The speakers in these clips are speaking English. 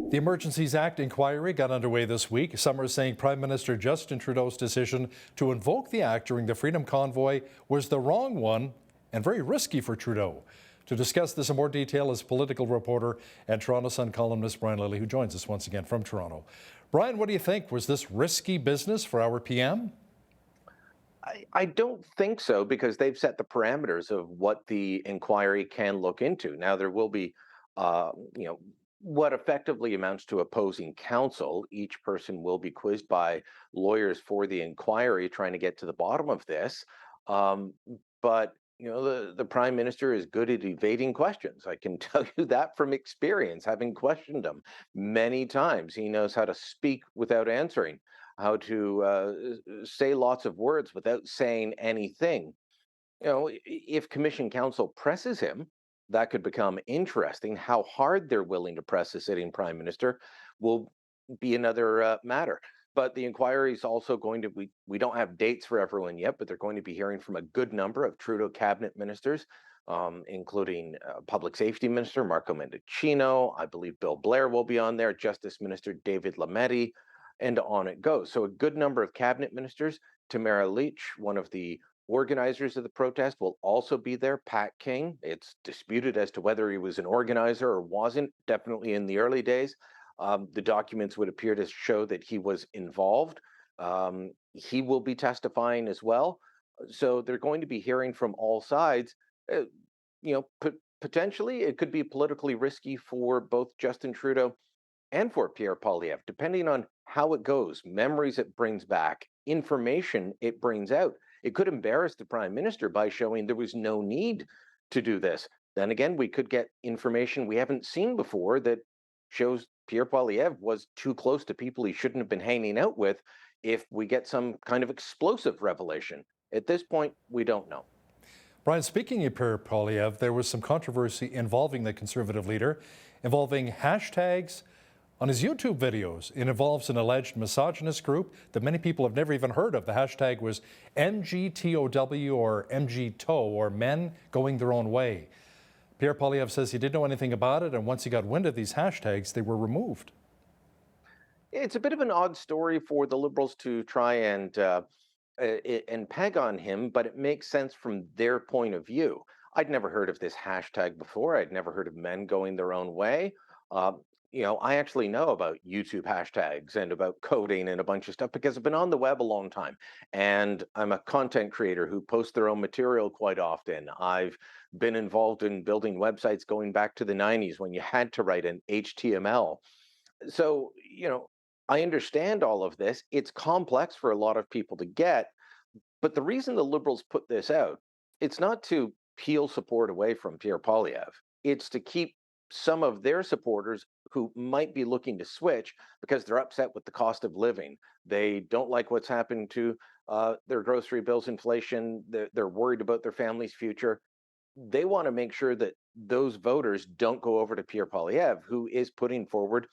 The Emergencies Act inquiry got underway this week. Some are saying Prime Minister Justin Trudeau's decision to invoke the act during the Freedom Convoy was the wrong one and very risky for Trudeau. To discuss this in more detail is political reporter and Toronto Sun columnist Brian Lilly, who joins us once again from Toronto. Brian, what do you think? Was this risky business for our PM? I don't think so, because they've set the parameters of what the inquiry can look into. Now, there will be, uh, you know, what effectively amounts to opposing counsel. Each person will be quizzed by lawyers for the inquiry, trying to get to the bottom of this. Um, but the prime minister is good at evading questions. I can tell you that from experience, having questioned him many times. He knows how to speak without answering, how to say lots of words without saying anything. If commission counsel presses him, that could become interesting. How hard they're willing to press the sitting prime minister will be another matter. But the inquiry is also going to, we don't have dates for everyone yet, but they're going to be hearing from a good number of Trudeau cabinet ministers, including Public Safety Minister Marco Mendicino. I believe Bill Blair will be on there, Justice Minister David Lametti, and on it goes. So a good number of cabinet ministers. Tamara Leach, one of the organizers of the protest, will also be there. Pat King, it's disputed as to whether he was an organizer or wasn't, definitely in the early days. The documents would appear to show that he was involved. He will be testifying as well. So they're going to be hearing from all sides. Potentially it could be politically risky for both Justin Trudeau and for Pierre Poilievre, depending on how it goes, memories it brings back, information it brings out. It could embarrass the prime minister by showing there was no need to do this. Then again, we could get information we haven't seen before that shows Pierre Poilievre was too close to people he shouldn't have been hanging out with, if we get some kind of explosive revelation. At this point, we don't know. Brian, speaking of Pierre Poilievre, there was some controversy involving the Conservative leader, involving hashtags on his YouTube videos. It involves an alleged misogynist group that many people have never even heard of. The hashtag was MGTOW, or MGTO, or Men Going Their Own Way. Pierre Poilievre says he didn't know anything about it, and once he got wind of these hashtags, they were removed. It's a bit of an odd story for the Liberals to try and peg on him, but it makes sense from their point of view. I'd never heard of this hashtag before. I'd never heard of men going their own way. I actually know about YouTube hashtags and about coding and a bunch of stuff because I've been on the web a long time, and I'm a content creator who posts their own material quite often. I've been involved in building websites going back to the 90s when you had to write an HTML. So, I understand all of this. It's complex for a lot of people to get, but the reason the Liberals put this out, it's not to peel support away from Pierre Poilievre. It's to keep some of their supporters who might be looking to switch because they're upset with the cost of living. They don't like what's happened to their grocery bills, inflation. They're worried about their family's future. They want to make sure that those voters don't go over to Pierre Poilievre, who is putting forward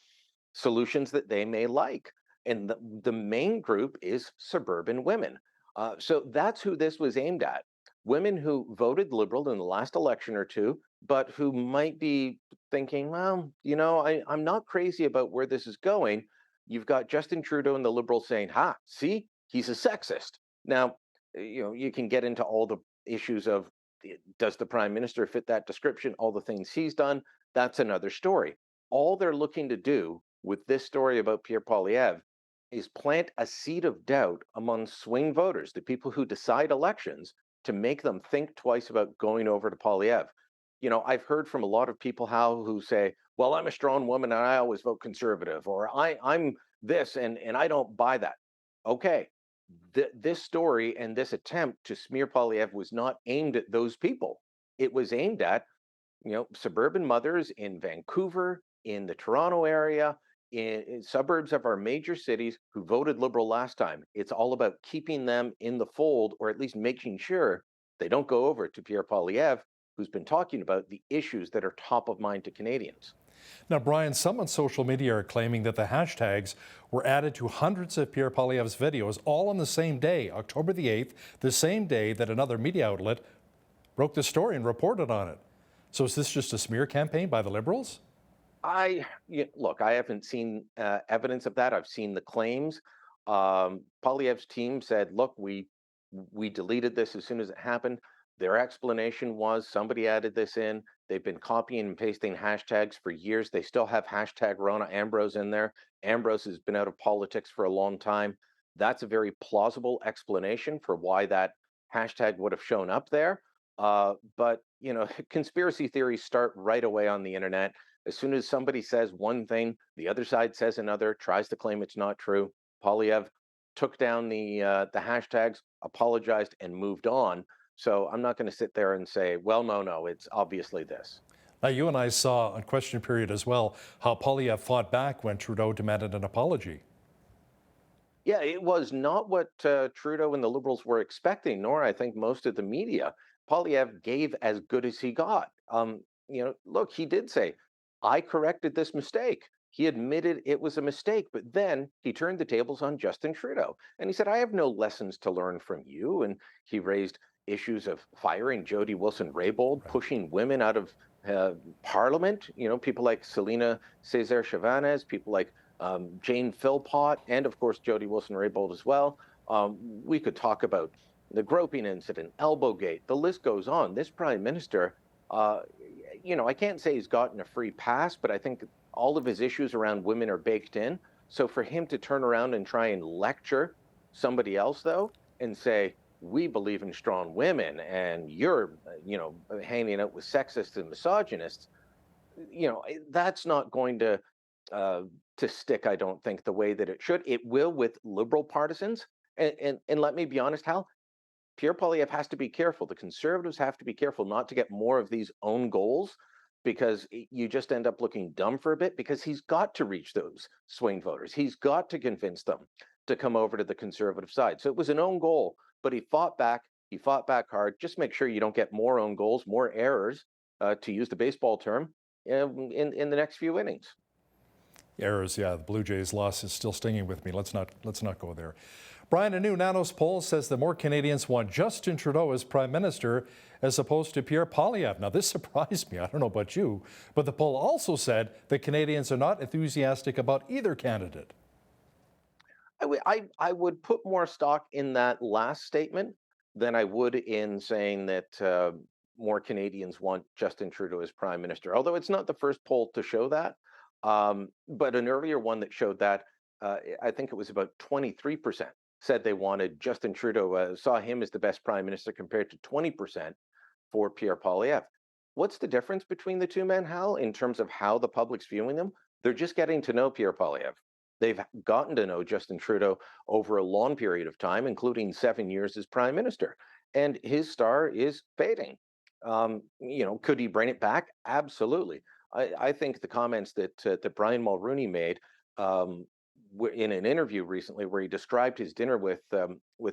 solutions that they may like. And the main group is suburban women. So that's who this was aimed at. Women who voted Liberal in the last election or two, but who might be thinking, well, I'm not crazy about where this is going. You've got Justin Trudeau and the Liberals saying, see, he's a sexist. Now, you can get into all the issues of, does the prime minister fit that description? All the things he's done, that's another story. All they're looking to do with this story about Pierre Poilievre is plant a seed of doubt among swing voters, the people who decide elections, to make them think twice about going over to Poilievre. I've heard from a lot of people who say, well, I'm a strong woman and I always vote conservative, or I'm this and I don't buy that. Okay, this story and this attempt to smear Poilievre was not aimed at those people. It was aimed at, suburban mothers in Vancouver, in the Toronto area, in suburbs of our major cities who voted Liberal last time. It's all about keeping them in the fold, or at least making sure they don't go over to Pierre Poilievre, who's been talking about the issues that are top of mind to Canadians. Now, Brian, some on social media are claiming that the hashtags were added to hundreds of Pierre Poilievre's videos all on the same day, October the 8th, the same day that another media outlet broke the story and reported on it. So is this just a smear campaign by the Liberals? Look, I haven't seen evidence of that. I've seen the claims. Polyev's team said, "Look, we deleted this as soon as it happened." Their explanation was somebody added this in. They've been copying and pasting hashtags for years. They still have hashtag Rona Ambrose in there. Ambrose has been out of politics for a long time. That's a very plausible explanation for why that hashtag would have shown up there. But conspiracy theories start right away on the internet. As soon as somebody says one thing, the other side says another, tries to claim it's not true. Polyev took down the hashtags, apologized, and moved on. So I'm not going to sit there and say, well, no, it's obviously this. Now, you and I saw on Question Period as well how Polyev fought back when Trudeau demanded an apology. Yeah, it was not what Trudeau and the Liberals were expecting, nor I think most of the media. Polyev gave as good as he got. Look, he did say, I corrected this mistake. He admitted it was a mistake, but then he turned the tables on Justin Trudeau. And he said, I have no lessons to learn from you. And he raised issues of firing Jody Wilson-Raybould, Right. pushing women out of Parliament. People like Selena Cesar-Chavez, people like Jane Philpott, and of course Jody Wilson-Raybould as well. We could talk about the groping incident, Elbowgate. The list goes on. This prime minister, I can't say he's gotten a free pass, but I think all of his issues around women are baked in. So for him to turn around and try and lecture somebody else, though, and say, we believe in strong women and you're, hanging out with sexists and misogynists, that's not going uh, to stick, I don't think, the way that it should. It will with liberal partisans. And let me be honest, Hal, Pierre Poilievre has to be careful. The Conservatives have to be careful not to get more of these own goals because you just end up looking dumb for a bit because he's got to reach those swing voters. He's got to convince them to come over to the Conservative side. So it was an own goal, but he fought back. He fought back hard. Just make sure you don't get more own goals, more errors, to use the baseball term, in the next few innings. Errors, yeah. The Blue Jays loss is still stinging with me. Let's not go there. Brian, a new Nanos poll says that more Canadians want Justin Trudeau as Prime Minister as opposed to Pierre Poilievre. Now, this surprised me. I don't know about you, but the poll also said that Canadians are not enthusiastic about either candidate. I would put more stock in that last statement than I would in saying that more Canadians want Justin Trudeau as prime minister. Although it's not the first poll to show that, but an earlier one that showed that, I think it was about 23% said they wanted Justin Trudeau, saw him as the best prime minister compared to 20% for Pierre Poilievre. What's the difference between the two men, Hal, in terms of how the public's viewing them? They're just getting to know Pierre Poilievre. They've gotten to know Justin Trudeau over a long period of time, including 7 years as prime minister, and his star is fading. Could he bring it back? Absolutely. I think the comments that Brian Mulroney made in an interview recently, where he described his dinner with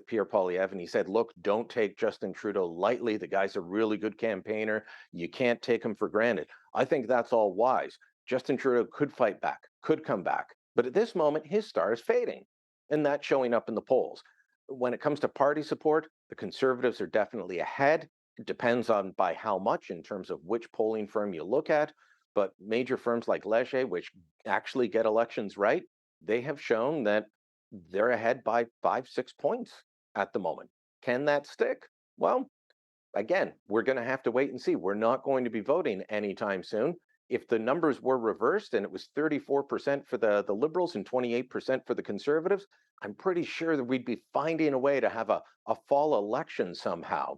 Pierre Poilievre, and he said, "Look, don't take Justin Trudeau lightly. The guy's a really good campaigner. You can't take him for granted." I think that's all wise. Justin Trudeau could fight back, could come back. But at this moment, his star is fading, and that's showing up in the polls. When it comes to party support, the Conservatives are definitely ahead. It depends on by how much in terms of which polling firm you look at. But major firms like Leger, which actually get elections right, they have shown that they're ahead by 5, 6 points at the moment. Can that stick? Well, again, we're going to have to wait and see. We're not going to be voting anytime soon. If the numbers were reversed and it was 34% for the Liberals and 28% for the Conservatives, I'm pretty sure that we'd be finding a way to have a fall election somehow.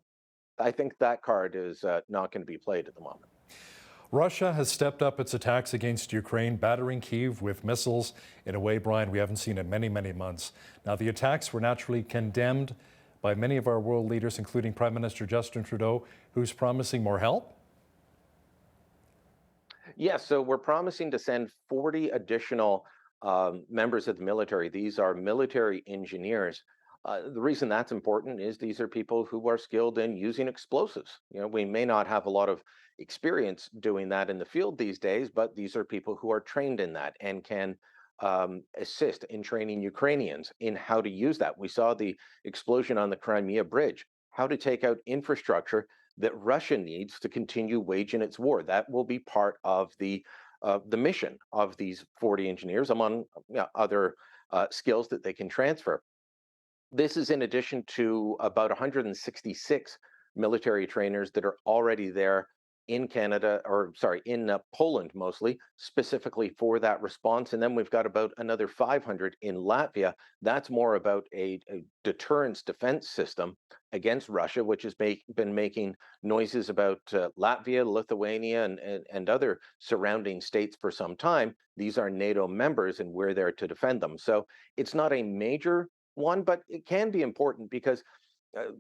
I think that card is not going to be played at the moment. Russia has stepped up its attacks against Ukraine, battering Kyiv with missiles in a way, Brian, we haven't seen in many, many months. Now, the attacks were naturally condemned by many of our world leaders, including Prime Minister Justin Trudeau, who's promising more help. Yes, so we're promising to send 40 additional members of the military. These are military engineers. The reason that's important is these are people who are skilled in using explosives. We may not have a lot of experience doing that in the field these days, but these are people who are trained in that and can assist in training Ukrainians in how to use that. We saw the explosion on the Crimea Bridge, how to take out infrastructure that Russia needs to continue waging its war. That will be part of the the mission of these 40 engineers, among other skills that they can transfer. This is in addition to about 166 military trainers that are already there in Canada, or sorry, in Poland mostly, specifically for that response. And then we've got about another 500 in Latvia. That's more about a deterrence defense system against Russia, which has been making noises about Latvia, Lithuania, and other surrounding states for some time. These are NATO members, and we're there to defend them. So it's not a major one, but it can be important because uh,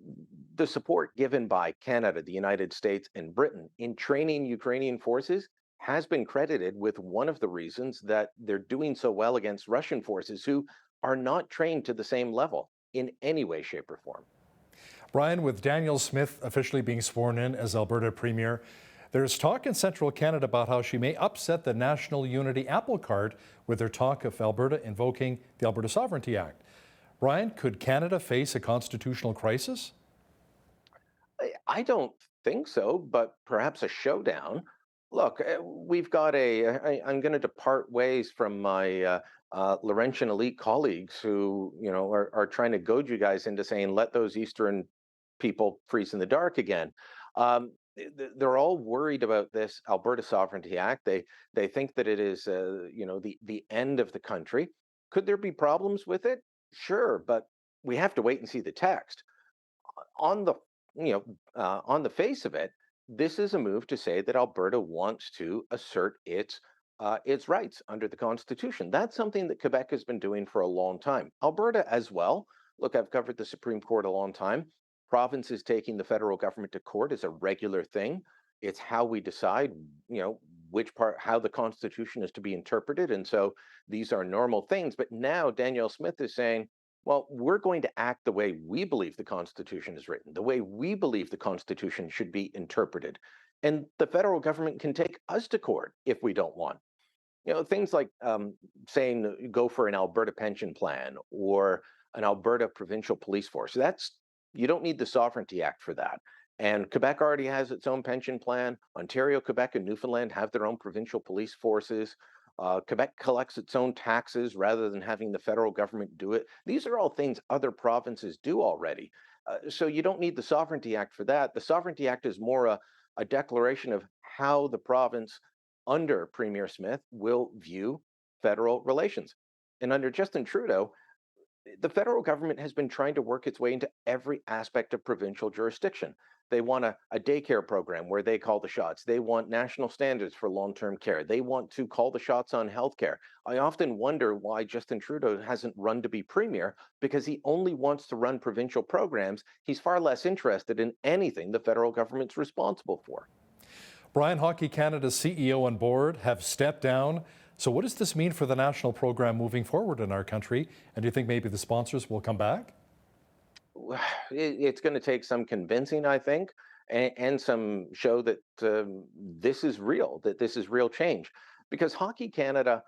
the support given by Canada, the United States, and Britain in training Ukrainian forces has been credited with one of the reasons that they're doing so well against Russian forces who are not trained to the same level in any way, shape, or form. Brian, with Danielle Smith officially being sworn in as Alberta Premier, there's talk in central Canada about how she may upset the National Unity apple cart with her talk of Alberta invoking the Alberta Sovereignty Act. Brian, could Canada face a constitutional crisis? I don't think so, but perhaps a showdown. Look, we've got I'm going to depart ways from my Laurentian elite colleagues who, are trying to goad you guys into saying, let those Eastern people freeze in the dark again. They're all worried about this Alberta Sovereignty Act. They think that it is, the end of the country. Could there be problems with it? Sure, but we have to wait and see the text on the on the face of it. This is a move to say that Alberta wants to assert its rights under the Constitution. That's something that Quebec has been doing for a long time. Alberta as well. Look, I've covered the Supreme Court a long time. Provinces taking the federal government to court is a regular thing. It's how we decide, how the Constitution is to be interpreted, and so these are normal things. But now Danielle Smith is saying, well, we're going to act the way we believe the Constitution is written, the way we believe the Constitution should be interpreted. And the federal government can take us to court if we don't want. Things like saying go for an Alberta pension plan or an Alberta provincial police force. You don't need the Sovereignty Act for that. And Quebec already has its own pension plan. Ontario, Quebec, and Newfoundland have their own provincial police forces. Quebec collects its own taxes rather than having the federal government do it. These are all things other provinces do already. So you don't need the Sovereignty Act for that. The Sovereignty Act is more a declaration of how the province under Premier Smith will view federal relations. And under Justin Trudeau, the federal government has been trying to work its way into every aspect of provincial jurisdiction. They want a daycare program where they call the shots. They want national standards for long-term care. They want to call the shots on healthcare. I often wonder why Justin Trudeau hasn't run to be premier, because he only wants to run provincial programs. He's far less interested in anything the federal government's responsible for. Brian, Hockey Canada's CEO and board have stepped down. So what does this mean for the national program moving forward in our country? And do you think maybe the sponsors will come back? It's going to take some convincing, I think, and some show that this is real, that this is real change. Because Hockey Canada,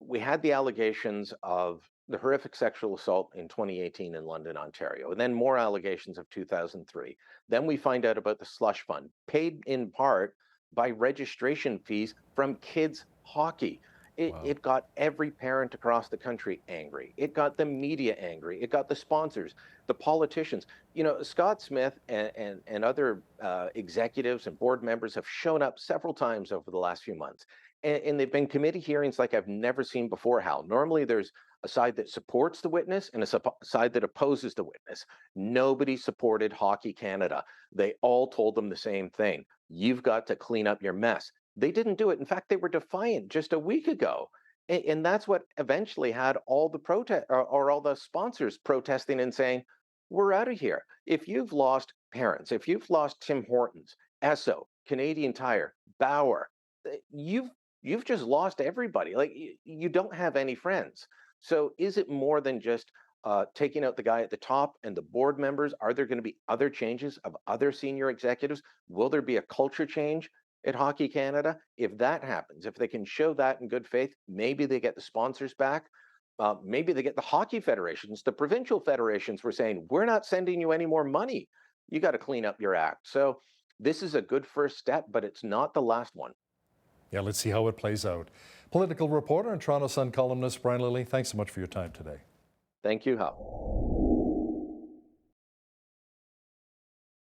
we had the allegations of the horrific sexual assault in 2018 in London, Ontario, and then more allegations of 2003. Then we find out about the slush fund, paid in part by registration fees from kids' hockey. Wow. It got every parent across the country angry. It got the media angry. It got the sponsors, the politicians. Scott Smith and other executives and board members have shown up several times over the last few months. And they've been committee hearings like I've never seen before, Hal. Normally there's a side that supports the witness and a side that opposes the witness. Nobody supported Hockey Canada. They all told them the same thing. You've got to clean up your mess. They didn't do it. In fact, they were defiant just a week ago. And that's what eventually had all the protest or all the sponsors protesting and saying, we're out of here. If you've lost parents, if you've lost Tim Hortons, Esso, Canadian Tire, Bauer, you've just lost everybody. Like you don't have any friends. So is it more than just taking out the guy at the top and the board members? Are there going to be other changes of other senior executives? Will there be a culture change at Hockey Canada? If that happens, if they can show that in good faith, maybe they get the sponsors back. Maybe they get the hockey federations, the provincial federations were saying, we're not sending you any more money. You got to clean up your act. So this is a good first step, but it's not the last one. Yeah, let's see how it plays out. Political reporter and Toronto Sun columnist Brian Lilly, thanks so much for your time today. Thank you, Hal.